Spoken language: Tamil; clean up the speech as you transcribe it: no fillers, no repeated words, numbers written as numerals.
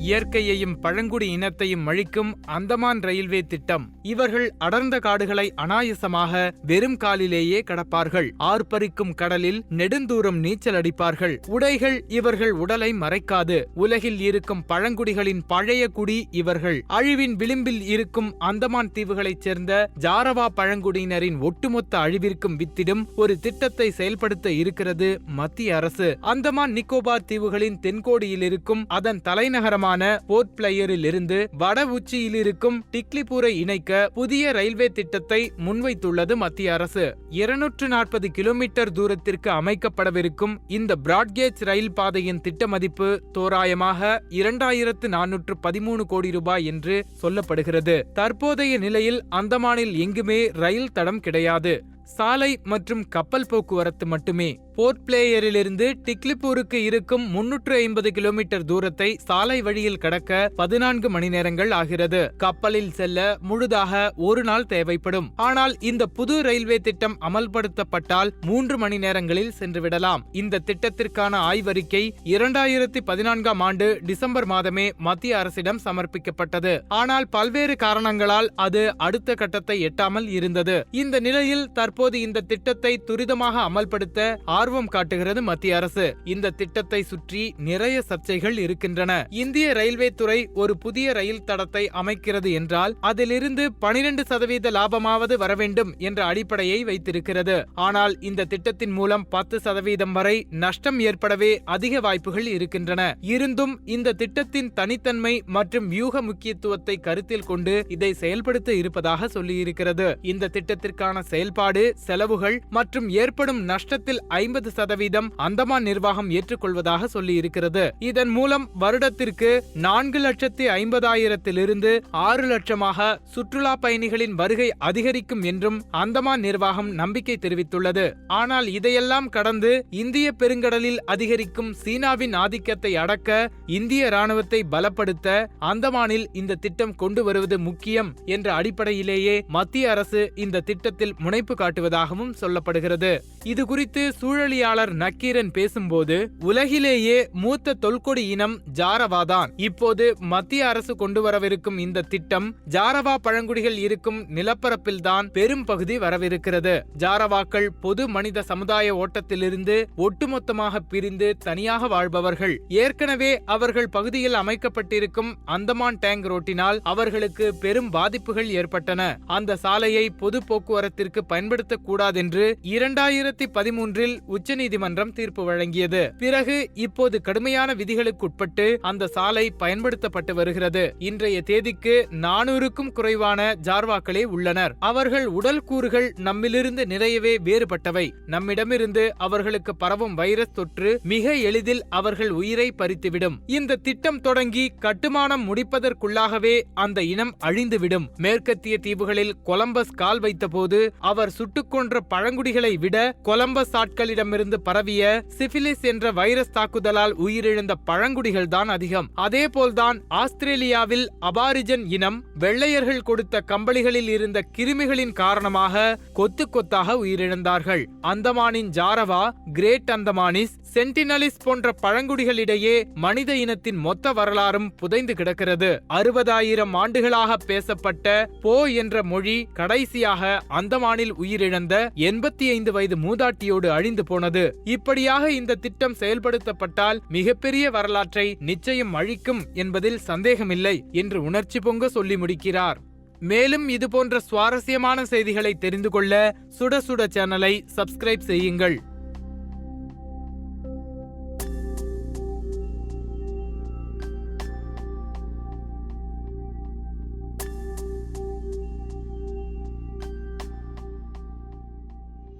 இயற்கையையும் பழங்குடி இனத்தையும் அழிக்கும் அந்தமான் ரயில்வே திட்டம். இவர்கள் அடர்ந்த காடுகளை அனாயசமாக வெறும் காலிலேயே கடப்பார்கள். ஆர்ப்பரிக்கும் கடலில் நெடுந்தூரம் நீச்சல் அடிப்பார்கள். உடைகள் இவர்கள் உடலை மறைக்காது. உலகில் இருக்கும் பழங்குடிகளின் பழைய குடி இவர்கள். அழிவின் விளிம்பில் இருக்கும் அந்தமான் தீவுகளைச் சேர்ந்த ஜாரவா பழங்குடியினரின் ஒட்டுமொத்த அழிவிற்கும் வித்திடும் ஒரு திட்டத்தை செயல்படுத்த இருக்கிறது மத்திய அரசு. அந்தமான் நிக்கோபார் தீவுகளின் தென்கோடியில் இருக்கும் அதன் தலைநகரமான போர்ட் பிளேயரில் இருந்து வட உச்சியில் இருக்கும் டிக்லிபூரை இணைக்க புதிய ரயில்வே திட்டத்தை முன்வைத்துள்ளது மத்திய அரசு. 240 கிலோமீட்டர் தூரத்திற்கு அமைக்கப்படவிருக்கும் இந்த பிராட்கேஜ் ரயில் பாதையின் திட்ட மதிப்பு தோராயமாக 2413 கோடி ரூபாய் என்று சொல்லப்படுகிறது. தற்போதைய நிலையில் அந்தமானில் எங்குமே ரயில் தடம் கிடையாது. சாலை மற்றும் கப்பல் போக்குவரத்து மட்டுமே. போர்ட் பிளேயரிலிருந்து டிக்லிபூருக்கு இருக்கும் 350 கிலோமீட்டர் தூரத்தை சாலை வழியில் கடக்க 14 மணி நேரங்கள் ஆகிறது. கப்பலில் செல்ல முழுதாக ஒரு நாள் தேவைப்படும். ஆனால் இந்த புது ரயில்வே திட்டம் அமல்படுத்தப்பட்டால் 3 மணி நேரங்களில் சென்றுவிடலாம். இந்த திட்டத்திற்கான ஆய்வறிக்கை 2014ஆம் ஆண்டு டிசம்பர் மாதமே மத்திய அரசிடம் சமர்ப்பிக்கப்பட்டது. ஆனால் பல்வேறு காரணங்களால் அது அடுத்த கட்டத்தை எட்டாமல் இருந்தது. இந்த நிலையில் தற்போது இந்த திட்டத்தை துரிதமாக அமல்படுத்த ஆர்வம் காட்டுகிறது மத்திய அரசு. இந்த திட்டத்தை சுற்றி நிறைய சர்ச்சைகள் இருக்கின்றன. இந்திய ரயில்வே துறை ஒரு புதிய ரயில் தடத்தை அமைக்கிறது என்றால் அதிலிருந்து 12% லாபமாவது வர வேண்டும் என்ற அடிப்படையை வைத்திருக்கிறது. ஆனால் இந்த திட்டத்தின் மூலம் 10% வரை நஷ்டம் ஏற்படவே அதிக வாய்ப்புகள் இருக்கின்றன. இருந்தும் இந்த திட்டத்தின் தனித்தன்மை மற்றும் வியூக முக்கியத்துவத்தை கருத்தில் கொண்டு இதை செயல்படுத்த இருப்பதாக சொல்லியிருக்கிறது. இந்த திட்டத்திற்கான செயல்பாடு, செலவுகள் மற்றும் ஏற்படும் நஷ்டத்தில் 50% அந்தமான் நிர்வாகம் ஏற்றுக்கொள்வதாக சொல்லி இருக்கிறது. இதன் மூலம் வருடத்திற்கு 4,50,000 6 லட்சமாக சுற்றுலா பயணிகளின் வருகை அதிகரிக்கும் என்றும் அந்தமான் நிர்வாகம் நம்பிக்கை தெரிவித்துள்ளது. ஆனால் இதையெல்லாம் கடந்து இந்திய பெருங்கடலில் அதிகரிக்கும் சீனாவின் ஆதிக்கத்தை அடக்க இந்திய ராணுவத்தை பலப்படுத்த அந்தமானில் இந்த திட்டம் கொண்டு வருவது முக்கியம் என்ற அடிப்படையிலேயே மத்திய அரசு இந்த திட்டத்தில் முனைப்பு காட்டுவதாகவும் சொல்லப்படுகிறது. இது குறித்து சூழலியாளர் நக்கீரன் பேசும்போது, உலகிலேயே மூத்த தொல்குடி இனம் ஜாரவாதான். இப்போது மத்திய அரசு கொண்டு வரவிருக்கும் இந்த திட்டம் ஜாரவா பழங்குடிகள் இருக்கும் நிலப்பரப்பில்தான் பெரும் பகுதி வரவிருக்கிறது. ஜாரவாக்கள் பொது மனித சமுதாய ஓட்டத்திலிருந்து ஒட்டுமொத்தமாக பிரிந்து தனியாக வாழ்பவர்கள். ஏற்கனவே அவர்கள் பகுதியில் அமைக்கப்பட்டிருக்கும் அந்தமான் டேங்க் ரோட்டினால் அவர்களுக்கு பெரும் பாதிப்புகள் ஏற்பட்டன. அந்த சாலையை பொது போக்குவரத்திற்கு பயன்படுத்தக்கூடாதென்று 2013இல் உச்சநீதிமன்றம் தீர்ப்பு வழங்கியது. பிறகு இப்போது கடுமையான விதிகளுக்குட்பட்டு அந்த சாலை பயன்படுத்தப்பட்டு வருகிறது. இன்றைய தேதிக்கு 400க்கும் குறைவான ஜார்வாக்களே உள்ளனர். அவர்கள் உடல் கூறுகள் நம்மிலிருந்து நிறையவே வேறுபட்டவை. நம்மிடமிருந்து அவர்களுக்கு பரவும் வைரஸ் தொற்று மிக எளிதில் அவர்கள் உயிரை பறித்துவிடும். இந்த திட்டம் தொடங்கி கட்டுமானம் முடிப்பதற்குள்ளாகவே அந்த இனம் அழிந்துவிடும். மேற்கத்திய தீவுகளில் கொலம்பஸ் கால் வைத்தபோது அவர் சுட்டுக் கொன்ற பழங்குடிகளை விட கொலம்பஸ் ஆட்களிடமிருந்து பரவிய சிபிலிஸ் என்ற வைரஸ் தாக்குதலால் உயிரிழந்த பழங்குடிகள் தான் அதிகம். அதேபோல்தான் ஆஸ்திரேலியாவில் அபாரிஜன் இனம் வெள்ளையர்கள் கொடுத்த கம்பளிகளில் இருந்த கிருமிகளின் காரணமாக கொத்து கொத்தாக உயிரிழந்தார்கள். அந்தமானின் ஜாரவா, கிரேட் அந்தமானிஸ், சென்டினலிஸ் போன்ற பழங்குடிகளிடையே மனித இனத்தின் மொத்த வரலாறும் புதைந்து கிடக்கிறது. 60,000 ஆண்டுகளாக பேசப்பட்ட போ என்ற மொழி கடைசியாக அந்தமானில் உயிரிழந்த 85 வயது மூதாட்டியோடு அழிந்து போனது. இப்படியாக இந்த திட்டம் செயல்படுத்தப்பட்டால் மிகப்பெரிய வரலாற்றை நிச்சயம் அழிக்கும் என்பதில் சந்தேகமில்லை என்று உணர்ச்சி பொங்க சொல்லி முடிக்கிறார். மேலும் இதுபோன்ற சுவாரஸ்யமான செய்திகளை தெரிந்து கொள்ள சுட சுட சேனலை சப்ஸ்கிரைப் செய்யுங்கள்.